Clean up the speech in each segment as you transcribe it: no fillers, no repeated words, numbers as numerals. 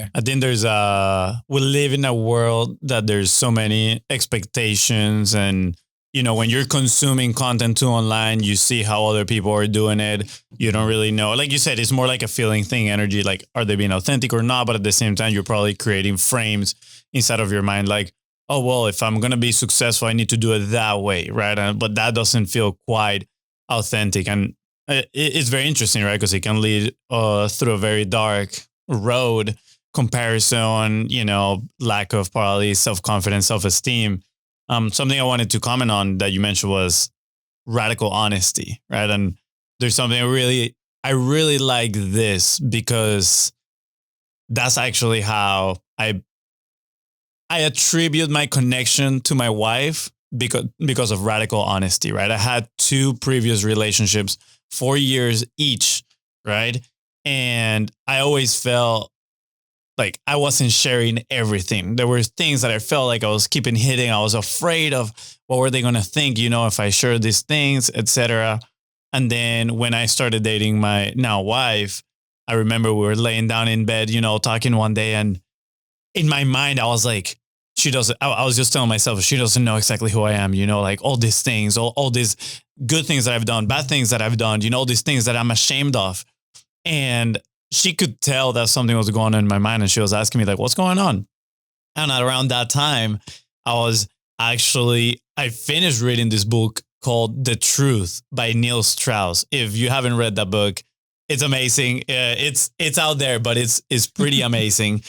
there. I think we live in a world that there's so many expectations, and, when you're consuming content too online, you see how other people are doing it. You don't really know. Like you said, it's more like a feeling thing, energy. Like, are they being authentic or not? But at the same time, you're probably creating frames inside of your mind. Like, oh, well, if I'm going to be successful, I need to do it that way. Right. But that doesn't feel quite authentic. And it's very interesting, right? Because it can lead through a very dark road, comparison, lack of probably self-confidence, self-esteem. Something I wanted to comment on that you mentioned was radical honesty, right? And there's something I really like this, because that's actually how I attribute my connection to my wife because of radical honesty, right? I had 2 previous relationships, 4 years each, right? And I always felt like I wasn't sharing everything. There were things that I felt like I was keeping hidden. I was afraid of what were they going to think, if I share these things, etc. And then when I started dating my now wife, I remember we were laying down in bed, talking one day, and in my mind, I was like, I was just telling myself, she doesn't know exactly who I am, like all these things, all these good things that I've done, bad things that I've done, all these things that I'm ashamed of. And she could tell that something was going on in my mind, and she was asking me like, what's going on? And around that time, I finished reading this book called The Truth by Neil Strauss. If you haven't read that book, it's amazing. It's out there, but it's pretty amazing.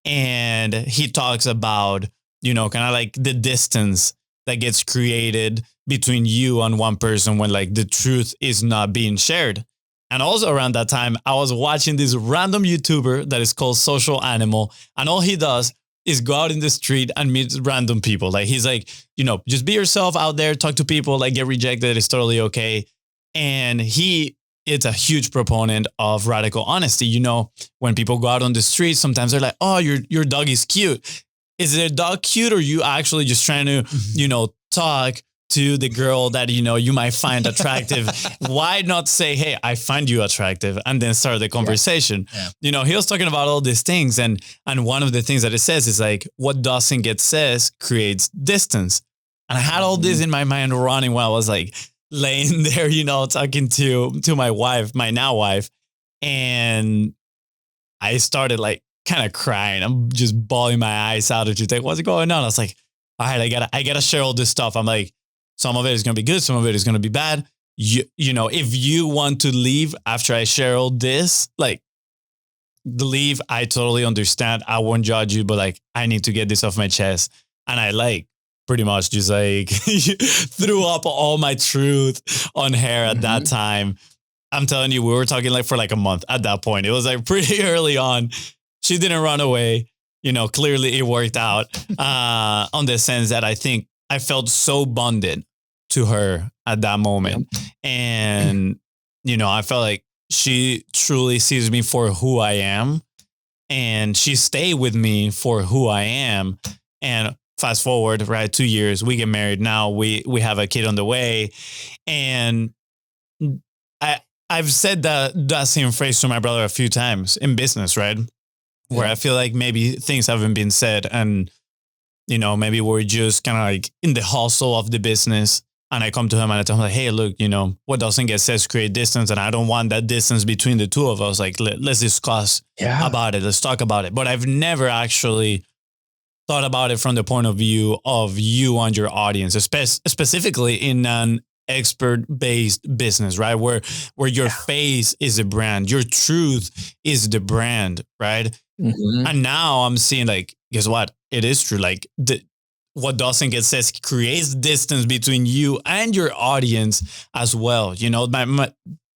And he talks about, kind of like the distance that gets created between you and one person when like the truth is not being shared. And also around that time, I was watching this random YouTuber that is called Social Animal. And all he does is go out in the street and meet random people. Like, he's like, just be yourself out there, talk to people, like get rejected. It's totally okay. And it's a huge proponent of radical honesty. When people go out on the street, sometimes they're like, oh, your dog is cute. Is their dog cute, or are you actually just trying to, talk to the girl that, you might find attractive? Why not say, hey, I find you attractive, and then start the conversation? Yeah. He was talking about all these things. And one of the things that it says is like, what doesn't get said creates distance. And I had all this in my mind running while I was like laying there, talking to my wife, my now wife. And I started like kind of crying. I'm just bawling my eyes out. And she's like, what's going on? I was like, all right, I gotta share all this stuff. I'm like, some of it is going to be good. Some of it is going to be bad. If you want to leave after I share all this, like, leave. I totally understand. I won't judge you, but like, I need to get this off my chest. And I like pretty much just like threw up all my truth on her at that time. I'm telling you, we were talking like for like a month at that point. It was like pretty early on. She didn't run away. Clearly it worked out on the sense that I think I felt so bonded to her at that moment. And, I felt like she truly sees me for who I am, and she stayed with me for who I am. And fast forward, right, 2 years, we get married. Now we have a kid on the way. And I've said that same phrase to my brother a few times in business, right? Where I feel like maybe things haven't been said, and, maybe we're just kind of like in the hustle of the business. And I come to him and I tell him like, hey, look, what doesn't get said create distance. And I don't want that distance between the two of us. Like, let's discuss about it. Let's talk about it. But I've never actually thought about it from the point of view of you and your audience, specifically in an expert-based business, right? Where your face is a brand, your truth is the brand, right? And now I'm seeing like, guess what? It is true. Like what doesn't get said creates distance between you and your audience as well.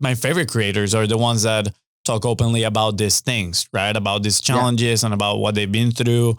My favorite creators are the ones that talk openly about these things, right? About these challenges and about what they've been through.